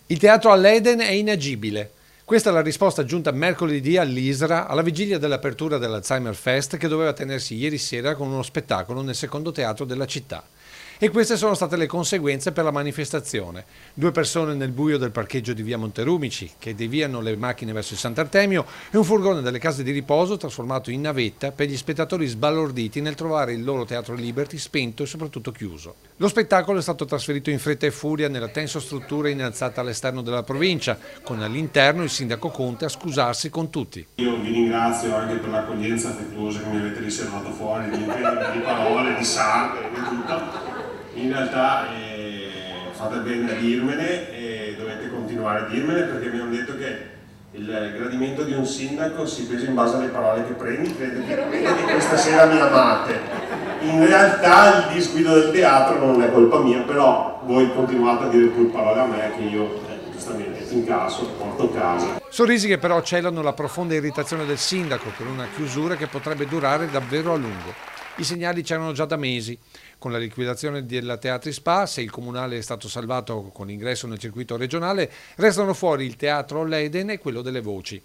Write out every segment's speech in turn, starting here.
Il teatro all'Eden è inagibile. Questa è la risposta giunta mercoledì all'ISRA alla vigilia dell'apertura dell'Alzheimer Fest che doveva tenersi ieri sera con uno spettacolo nel secondo teatro della città. E queste sono state le conseguenze per la manifestazione. 2 persone nel buio del parcheggio di via Monterumici che deviano le macchine verso il Sant'Artemio e un furgone delle case di riposo trasformato in navetta per gli spettatori sbalorditi nel trovare il loro teatro Liberty spento e soprattutto chiuso. Lo spettacolo è stato trasferito in fretta e furia nella tensa struttura innalzata all'esterno della provincia, con all'interno il sindaco Conte a scusarsi con tutti. Io vi ringrazio anche per l'accoglienza affettuosa che mi avete riservato fuori, di parole, di sangue, di tutto. In realtà fate bene a dirmene e dovete continuare a dirmene perché mi hanno detto che il gradimento di un sindaco si pesa in base alle parole che prendi, credo che questa sera mi amate. In realtà il disguido del teatro non è colpa mia, però voi continuate a dire pure parole a me che io giustamente in caso porto a casa. Sorrisi che però celano la profonda irritazione del sindaco per una chiusura che potrebbe durare davvero a lungo. I segnali c'erano già da mesi. Con la liquidazione della Teatri Spa, se il comunale è stato salvato con l'ingresso nel circuito regionale, restano fuori il teatro all'Eden e quello delle Voci.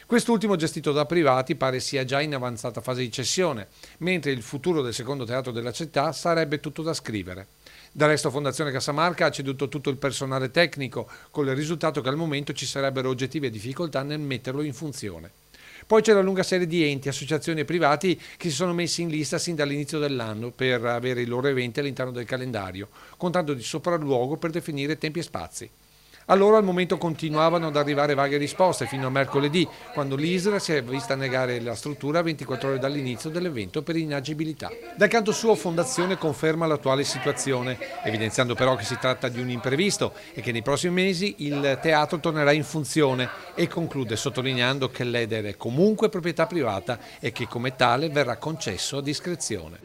Quest'ultimo, gestito da privati, pare sia già in avanzata fase di cessione, mentre il futuro del secondo teatro della città sarebbe tutto da scrivere. Del resto Fondazione Casamarca ha ceduto tutto il personale tecnico, con il risultato che al momento ci sarebbero oggettive difficoltà nel metterlo in funzione. Poi c'è la lunga serie di enti, associazioni e privati che si sono messi in lista sin dall'inizio dell'anno per avere i loro eventi all'interno del calendario, contando di sopralluogo per definire tempi e spazi. A loro al momento continuavano ad arrivare vaghe risposte fino a mercoledì, quando l'ISRA si è vista negare la struttura a 24 ore dall'inizio dell'evento per inagibilità. Dal canto suo Fondazione conferma l'attuale situazione, evidenziando però che si tratta di un imprevisto e che nei prossimi mesi il teatro tornerà in funzione e conclude sottolineando che l'Eden è comunque proprietà privata e che come tale verrà concesso a discrezione.